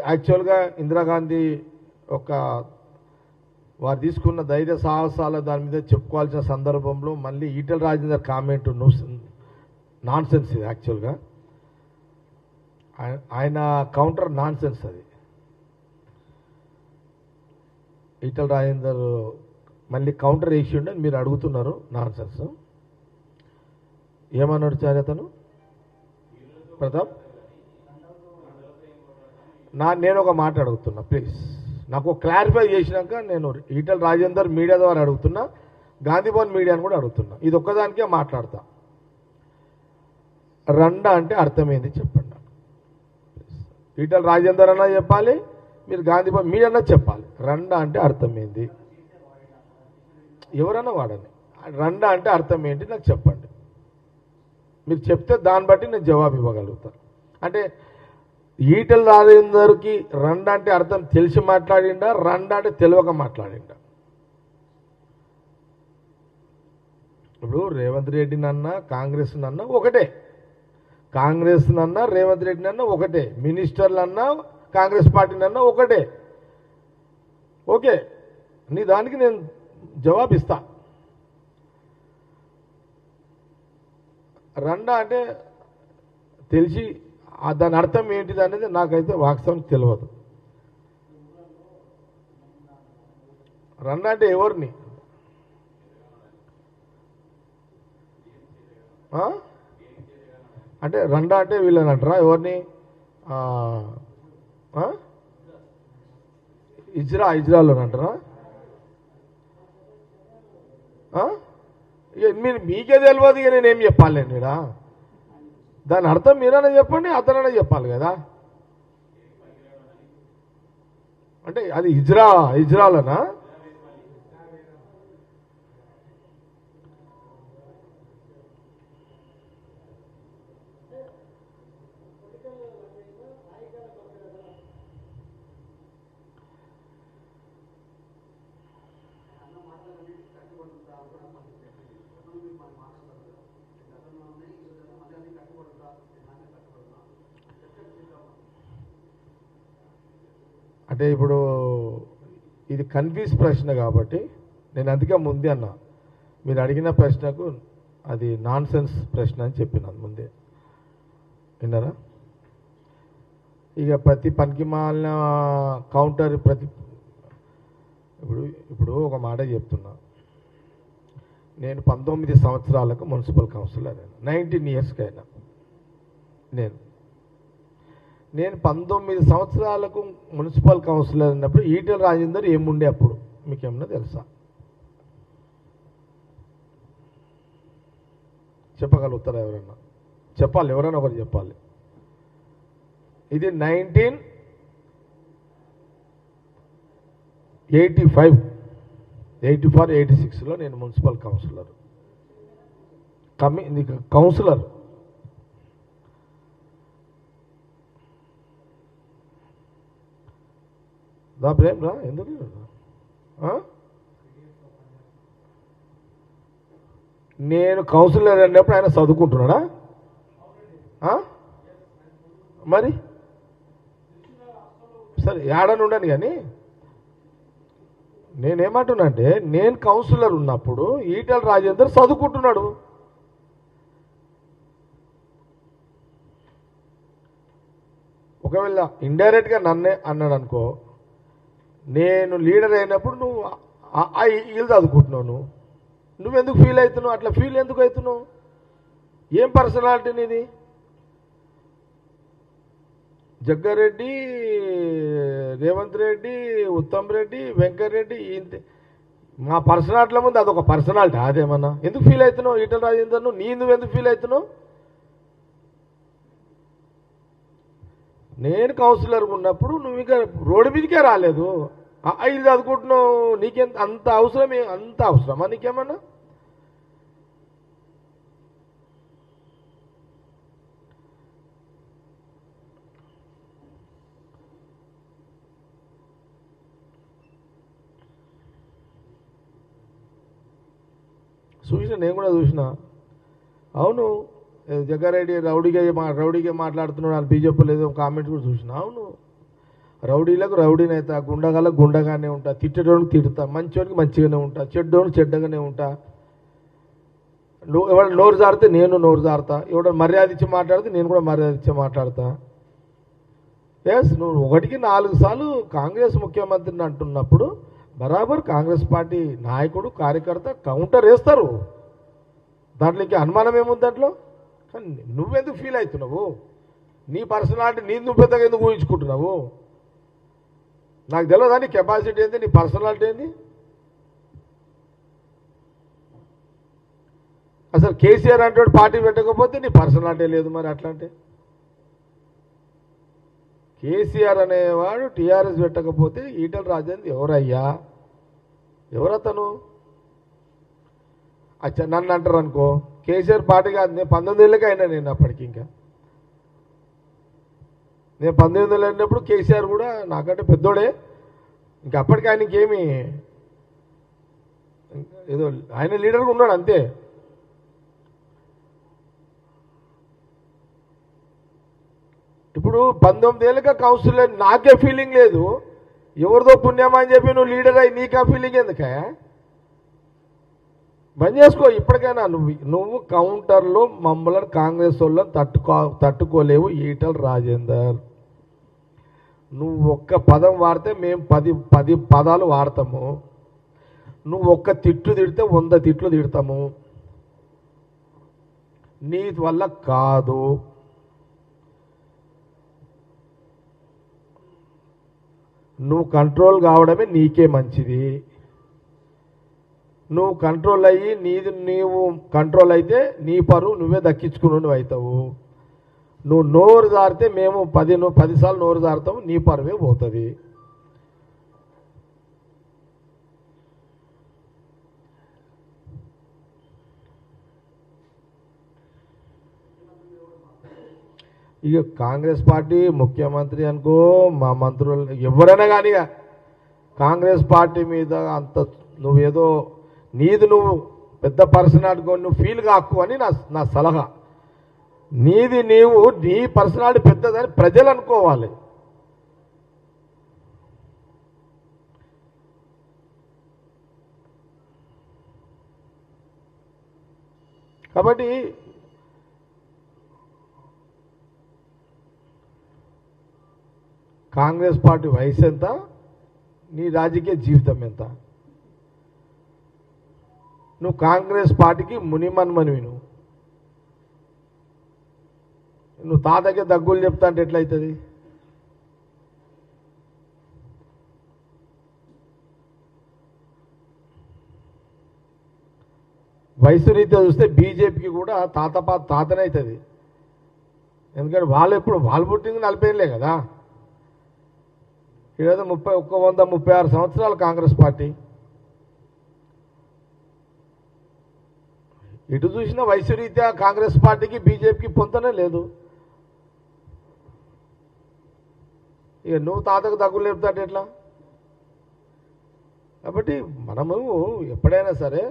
యాక్చువల్గా ఇందిరాగాంధీ ఒక వారు తీసుకున్న ధైర్య సాహసాల దాని మీద చెప్పుకోవాల్సిన సందర్భంలో మళ్ళీ Etela Rajender comment non sense ఇది. యాక్చువల్గా ఆయన కౌంటర్ నాన్ సెన్స్ అది. ఈటెల రాజేందర్ మళ్ళీ కౌంటర్ వేసి ఉండే మీరు అడుగుతున్నారు నాన్ సెన్స్. ఏమన్నాడు సార్ అతను ప్రతాప్? నేను ఒక మాట అడుగుతున్నా ప్లీజ్, నాకు క్లారిఫై చేసినాక నేను ఈటెల రాజేందర్ మీడియా ద్వారా అడుగుతున్నా, గాంధీభవన్ మీడియాని కూడా అడుగుతున్నా. ఇది ఒక్కదానికే మాట్లాడతా. రండా అంటే అర్థమైంది చెప్పండి. ఈటెల రాజేందర్ అన్నా చెప్పాలి, మీరు గాంధీభవన్ మీడియా అన్నా చెప్పాలి. రండా అంటే అర్థమైంది, ఎవరన్నా వాడని. రండా అంటే అర్థం ఏంటి నాకు చెప్పండి. మీరు చెప్తే దాన్ని బట్టి నేను జవాబు ఇవ్వగలుగుతాను. అంటే ఈటెల రాజేందర్కి రండా అంటే అర్థం తెలిసి మాట్లాడిండా, రండా అంటే తెలియక మాట్లాడిండా? ఇప్పుడు రేవంత్ రెడ్డి నన్నా కాంగ్రెస్ నన్నా ఒకటే, కాంగ్రెస్ నన్నా రేవంత్ రెడ్డి నన్నా ఒకటే, మినిస్టర్లు అన్నా కాంగ్రెస్ పార్టీ నన్నా ఒకటే. ఓకే, నీ దానికి నేను జవాబిస్తా. రండా అంటే తెలిసి దాని అర్థం ఏంటిది అనేది నాకైతే వాస్తవం తెలియదు. రండా అంటే ఎవరిని? అంటే రండా అంటే వీళ్ళని అంటారా? ఎవరిని? ఇజ్రాయల్ అంటారా? మీరు మీకే తెలియదు, ఇక నేనేం చెప్పాలి మీరా? దాని అర్థం మీరైనా చెప్పండి, అతనైనా చెప్పాలి కదా. అంటే అది ఇజ్రాయలనా? అంటే ఇప్పుడు ఇది కన్ఫ్యూజ్ ప్రశ్న కాబట్టి నేను అందుకే ముందే అన్నా, మీరు అడిగిన ప్రశ్నకు అది నాన్ సెన్స్ ప్రశ్న అని చెప్పినాను ముందే. విన్నారా? ఇక ప్రతి పనికి మాలిన కౌంటర్ ఇప్పుడు ఒక మాట చెప్తున్నా. నేను 19 సంవత్సరాలకు మున్సిపల్ కౌన్సిలర్ అయినా, 19 ఇయర్స్కి అయినా. నేను 19 సంవత్సరాలకు మున్సిపల్ కౌన్సిలర్ అయినప్పుడు ఈటెల రాజేందర్ ఏముండే అప్పుడు మీకేమన్నా తెలుసా? చెప్పగలుగుతారా? ఎవరన్నా చెప్పాలి, ఎవరైనా ఒకరు చెప్పాలి. ఇది 1985-86లో నేను మున్సిపల్ కౌన్సిలర్. కౌన్సిలర్ దా ప్రేమ్ రా, ఎందుకు? నేను కౌన్సిలర్ అన్నప్పుడు ఆయన చదువుకుంటున్నాడా? మరి సరే ఏడని ఉండను, కానీ నేనేమంటున్నా అంటే నేను కౌన్సిలర్ ఉన్నప్పుడు ఈటెల రాజేందర్ చదువుకుంటున్నాడు. ఒకవేళ ఇండైరెక్ట్గా నన్నే అన్నాడు అనుకో, నేను లీడర్ అయినప్పుడు నువ్వు వీళ్ళు చదువుకుంటున్నావు, నువ్వెందుకు ఫీల్ అవుతున్నావు? అట్లా ఫీల్ ఎందుకు అవుతున్నావు? ఏం పర్సనాలిటీ నీది? జగ్గారెడ్డి, రేవంత్ రెడ్డి, ఉత్తమ్ రెడ్డి, వెంకటరెడ్డి, మా పర్సనాలిటీల ముందు అదొక పర్సనాలిటీ. అదేమన్నా ఎందుకు ఫీల్ అవుతున్నావు? ఈటెల రాజేందర్ నువ్వెందుకు ఫీల్ అవుతున్నావు? నేను కౌన్సిలర్ ఉన్నప్పుడు నువ్వు ఇంకా రోడ్డు మీదకే రాలేదు, ఇది చదువుకుంటున్నావు. నీకెంత అంత అవసరమా నీకేమన్నా? చూసిన, నేను కూడా చూసిన. అవును, జగ్గారెడ్డి రౌడీగా మాట్లాడుతున్నాడు అని బీజేపీ లేదో కామెంట్ కూడా చూసిన. అవును, రౌడీలకు రౌడీని అవుతా, గుండగాలకు గుండగానే ఉంటా, తిట్టేటోనికి తిడతా, మంచోనికి మంచిగానే ఉంటా, చెడ్డోనికి చెడ్డగానే ఉంటా. ఎవరు నోరు జారితే నేను నోరు జారుతా, ఎవడ మర్యాద ఇచ్చి మాట్లాడితే నేను కూడా మర్యాద ఇచ్చి మాట్లాడతా. ఎస్, నువ్వు 1కి 4 సార్లు కాంగ్రెస్ ముఖ్యమంత్రిని అంటున్నప్పుడు బరాబర్ కాంగ్రెస్ పార్టీ నాయకుడు కార్యకర్త కౌంటర్ వేస్తారు. దాంట్లోకి అనుమానం ఏముంది దాంట్లో? కానీ నువ్వెందుకు ఫీల్ అవుతున్నావు? నీ పర్సనాలిటీ నువ్వు పెద్దగా ఎందుకు ఊహించుకుంటున్నావు? నాకు తెలియదా నీ కెపాసిటీ ఏంది, నీ పర్సనాలిటీ ఏంది? అసలు కేసీఆర్ అంటే పార్టీ పెట్టకపోతే నీ పర్సనాలిటీ లేదు. మరి అట్లా అంటే కేసీఆర్ అనేవాడు టీఆర్ఎస్ పెట్టకపోతే ఈటల రాజేంద్ర ఎవరయ్యా? ఎవరతను? అచ్చా, నన్ను అంటారు అనుకో, కేసీఆర్ పార్టీ కాదు, నేను 19 ఏళ్ళకి అయినా. నేను అప్పటికి నేను 19 ఏళ్ళు అయినప్పుడు కేసీఆర్ కూడా నాకంటే పెద్దోడే. ఇంకా అప్పటికి ఆయన ఇంకేమి ఏదో ఆయన లీడర్గా ఉన్నాడు అంతే. ఇప్పుడు 19 ఏళ్ళగా కౌన్సిలర్, నాకే ఫీలింగ్ లేదు. ఎవరిదో పుణ్యమా అని చెప్పి నువ్వు లీడర్ అయ్యి నీకా ఫీలింగ్ ఎందుకే? బంద్ చేసుకో ఇప్పటికైనా. నువ్వు కౌంటర్లో మమ్మల్ని కాంగ్రెస్ వాళ్ళని తట్టుకోలేవు ఈటల రాజేందర్. నువ్వు ఒక్క పదం వాడితే మేము 10 పదాలు వాడతాము. నువ్వు ఒక్క తిట్లు తిడితే 100 తిట్లు తిడతాము. నీ వల్ల కాదు. నువ్వు కంట్రోల్ కావడమే నీకే మంచిది. నువ్వు కంట్రోల్ అయ్యి నీవు కంట్రోల్ అయితే నీ పరువు నువ్వే దక్కించుకుని అవుతావు. నువ్వు నోరు జారితే మేము 10 సార్లు నోరు జారుతాము, నీ పరువే పోతుంది. ఇక కాంగ్రెస్ పార్టీ ముఖ్యమంత్రి అనుకో, మా మంత్రులు ఎవరైనా కానీ కాంగ్రెస్ పార్టీ మీద అంత నువ్వేదో నువ్వు పెద్ద పర్సనాలిటీ నువ్వు ఫీల్ కాకు అని నా సలహా. నీ పర్సనాలిటీ పెద్దదని ప్రజలు అనుకోవాలి. కాబట్టి కాంగ్రెస్ పార్టీ వయసు ఎంత, నీ రాజకీయ జీవితం ఎంత? నువ్వు కాంగ్రెస్ పార్టీకి మునిమన్మనివి. నువ్వు తాతకే దగ్గులు చెప్తా అంటే ఎట్లయితుంది? వయసు రీత్యా చూస్తే బీజేపీకి కూడా తాతనే అవుతుంది. ఎందుకంటే వాళ్ళు పుట్టింది 40 ఏళ్ళే కదా. ఈరోజు 136 సంవత్సరాలు కాంగ్రెస్ పార్టీ. ఇటు చూసినా వయసు రీత్యా కాంగ్రెస్ పార్టీకి బీజేపీకి పొంతనే లేదు. ఇక నువ్వు తాతకు దగ్గులు లేపుతాడు ఎట్లా? కాబట్టి మనము ఎప్పుడైనా సరే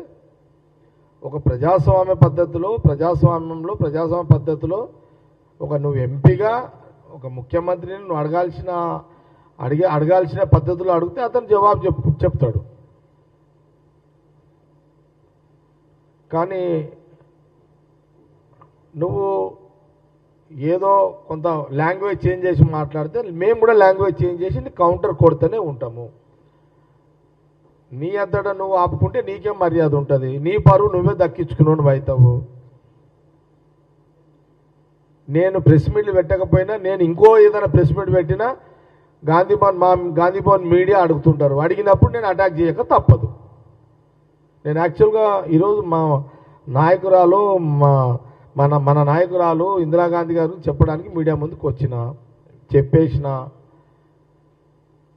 ఒక ప్రజాస్వామ్య పద్ధతిలో నువ్వు ఎంపీగా ఒక ముఖ్యమంత్రిని నువ్వు అడగాల్సిన పద్ధతిలో అడిగితే అతను జవాబు చెప్తాడు. కానీ నువ్వు ఏదో కొంత లాంగ్వేజ్ చేంజ్ చేసి మాట్లాడితే మేము కూడా లాంగ్వేజ్ చేంజ్ చేసి కౌంటర్ కొడుతూనే ఉంటాము. నీ అంతటా నువ్వు ఆపుకుంటే నీకేం మర్యాద ఉంటుంది? నీ పరువు నువ్వే దక్కించుకుని అవుతావు. నేను ప్రెస్ మీట్లు పెట్టకపోయినా, నేను ఇంకో ఏదైనా ప్రెస్ మీట్ పెట్టినా గాంధీభవన్ మీడియా అడుగుతుంటారు. అడిగినప్పుడు నేను అటాక్ చేయక తప్పదు. నేను యాక్చువల్గా ఈరోజు మా నాయకురాలు మన నాయకురాలు ఇందిరాగాంధీ గారు చెప్పడానికి మీడియా ముందుకు చెప్పేసిన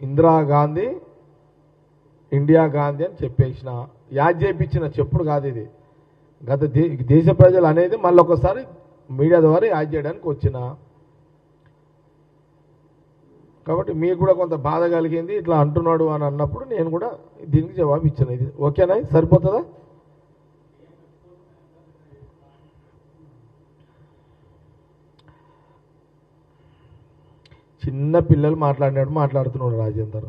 ఇందిరాగాంధీ ఇండియా గాంధీ అని చెప్పేసిన యాద్ చేయించిన చెప్పుడు కాదు ఇది. దేశ ప్రజలు అనేది మళ్ళీ ఒకసారి మీడియా ద్వారా యాద్ చేయడానికి వచ్చిన. కాబట్టి మీకు కూడా కొంత బాధ కలిగింది ఇట్లా అంటున్నాడు అని అన్నప్పుడు నేను కూడా దీనికి జవాబు ఇచ్చాను. ఇది ఓకేనా? సరిపోతుందా? చిన్న పిల్లలు మాట్లాడినట్టు మాట్లాడుతున్నాడు రాజేందర్.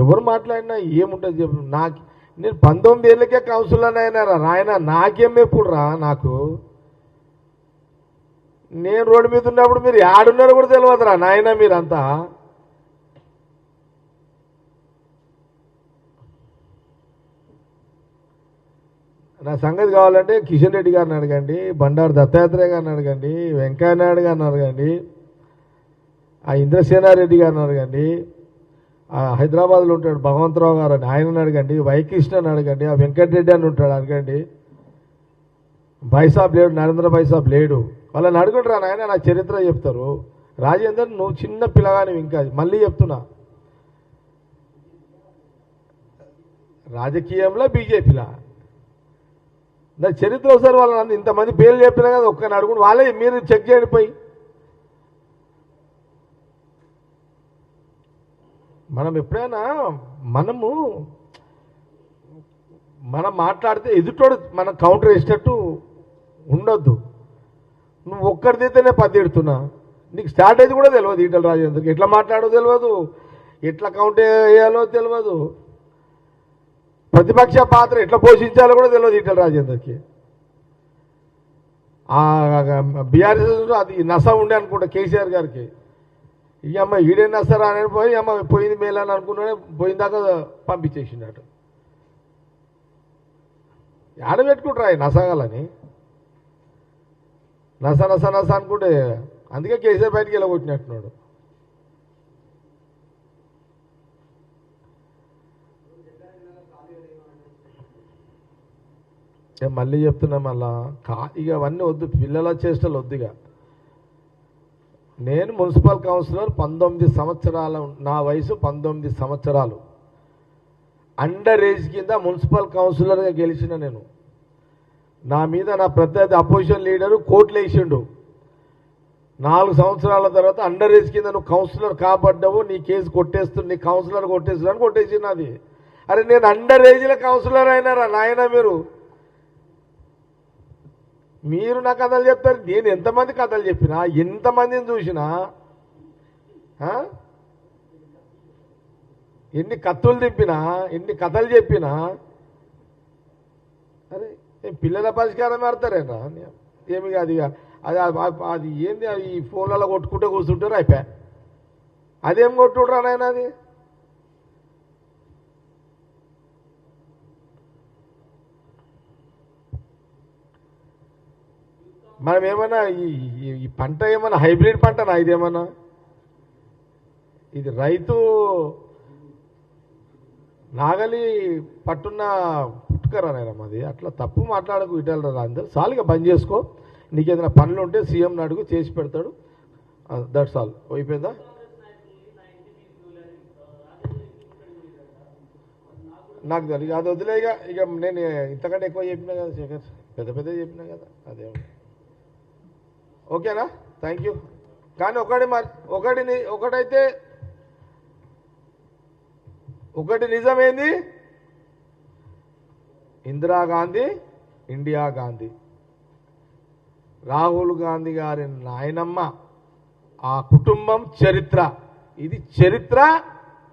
ఎవరు మాట్లాడినా ఏముంటుంది చెప్పు. నేను 19 ఏళ్ళకే కౌన్సిలర్ అయినారా నాయన, నాకేం ఎప్పుడు రా నాకు. నేను రోడ్డు మీద ఉన్నప్పుడు మీరు ఏడున్నారో కూడా తెలియదురా నాయన మీరంతా. నా సంగతి కావాలంటే కిషన్ రెడ్డి గారిని అడగండి, బండారు దత్తాత్రేయ గారిని అడగండి, వెంకయ్య నాయుడు గారిని అడగండి, ఆ ఇంద్రసేనారెడ్డి గారిని అడగండి, ఆ హైదరాబాద్లో ఉంటాడు భగవంతరావు గారు అని ఆయనని అడగండి, వైకృష్ణని అడగండి, ఆ వెంకటరెడ్డి అని ఉంటాడు అడగండి, బైసాబ్ లేడు, నరేంద్ర బైసాబ్ లేడు, వాళ్ళని అడుగుంటారా నాయన, నా చరిత్ర చెప్తారు. రాజేందర్ నువ్వు చిన్న పిల్లగాని, ఇంకా మళ్ళీ చెప్తున్నా, రాజకీయంలో బీజేపీలా నా చరిత్ర ఒకసారి వాళ్ళని ఇంతమంది పేర్లు చెప్పినా కదా, ఒక్కరిని అడుగుని వాళ్ళే మీరు చెక్ చేయండి పోయి. మనం ఎప్పుడైనా మనం మాట్లాడితే ఎదుటోడు మనం కౌంటర్ వేసేటట్టు ఉండొద్దు. నువ్వు ఒక్కరిదైతేనే పద్దెడుతున్నా, నీకు స్ట్రాటజీ కూడా తెలియదు. ఈటల రాజేందర్కి ఎట్లా మాట్లాడో తెలియదు, ఎట్లా కౌంటర్ వేయాలో తెలియదు, ప్రతిపక్ష పాత్ర ఎట్లా పోషించాలో కూడా తెలియదు ఈటల రాజేందర్కి. బీఆర్ఎస్ అది నస ఉండే అనుకుంటా కేసీఆర్ గారికి. ఇక అమ్మ ఈడే నసరా అని పోయి అమ్మ పోయింది మేలని అనుకున్నాడే, పోయిందాకా పంపించేసినాడు. ఆడబెట్టుకుంటారా నసగాలని, నస నస నస అనుకుంటే అందుకే కేసీఆర్ బయటికి వెళ్ళగొట్టినట్టున్నాడు. మళ్ళీ చెప్తున్నా, మళ్ళా ఇక అవన్నీ వద్దు, పిల్లల చేష్టలు వద్దుగా. నేను మున్సిపల్ కౌన్సిలర్ 19 సంవత్సరాల, నా వయసు 19 సంవత్సరాలు, అండర్ ఏజ్ కింద మున్సిపల్ కౌన్సిలర్గా గెలిచిన నేను. నా మీద నా ప్రత్యర్థి అపోజిషన్ లీడరు కోర్టులు వేసిండు. 4 సంవత్సరాల తర్వాత అండర్ ఏజ్ కింద నువ్వు కౌన్సిలర్ కాబడ్డావు, నీ కేసు కొట్టేస్తుంది, నీ కౌన్సిలర్ కొట్టేస్తున్నాను కొట్టేసింది అది. అరే నేను అండర్ ఏజ్లో కౌన్సిలర్ అయినారా నాయన మీరు నా కథలు చెప్తారు. నేను ఎంతమంది కథలు చెప్పినా, ఎంతమందిని చూసినా, ఎన్ని కత్తులు తిప్పినా, ఎన్ని కథలు చెప్పినా, అరే పిల్లల పరిష్కారం మారుతారేనా ఏమి కాదు. ఇక అది ఏంది, ఈ ఫోన్లలో కొట్టుకుంటే కూర్చుంటారు అయిపోయా. అదేం కొట్టుడ్రా నాయన అది. మనం ఏమన్నా ఈ పంట ఏమన్నా హైబ్రిడ్ పంటనా ఇదేమన్నా? ఇది రైతు నాగలి పట్టున్న పుట్టుకరా నేనమ్మది. అట్లా తప్పు మాట్లాడకు ఇటలరా అందరు. సాలుగా బంద్ చేసుకో, నీకేదైనా పనులు ఉంటే సీఎంని అడుగు, చేసి పెడతాడు. That's all. అయిపోయిందా? నాకు తెలియదు, అది వదిలేగా. ఇక నేను ఇంతకంటే ఎక్కువ చెప్పినా కదా శేఖర్, పెద్ద పెద్ద చెప్పినా కదా, అదే ఓకేనా? Thank you. కానీ ఒకటి నిజమేంది, ఇందిరాగాంధీ ఇండియా గాంధీ, రాహుల్ గాంధీ గారి నాయనమ్మ, ఆ కుటుంబం చరిత్ర. ఇది చరిత్ర,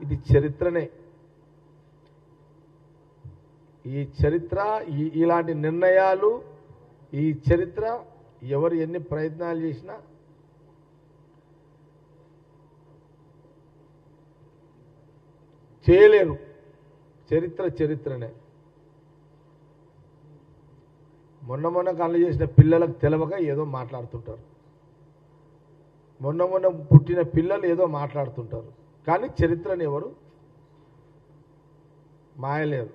ఇది చరిత్రనే. ఈ చరిత్ర, ఇలాంటి నిర్ణయాలు, ఈ చరిత్ర ఎవరు ఎన్ని ప్రయత్నాలు చేసినా చేయలేరు. చరిత్ర చరిత్రనే. మొన్న కళ్ళు చేసిన పిల్లలకు తెలవక ఏదో మాట్లాడుతుంటారు, మొన్న పుట్టిన పిల్లలు ఏదో మాట్లాడుతుంటారు, కానీ చరిత్రని ఎవరు మాయలేరు.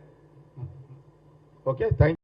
Okay, thank you.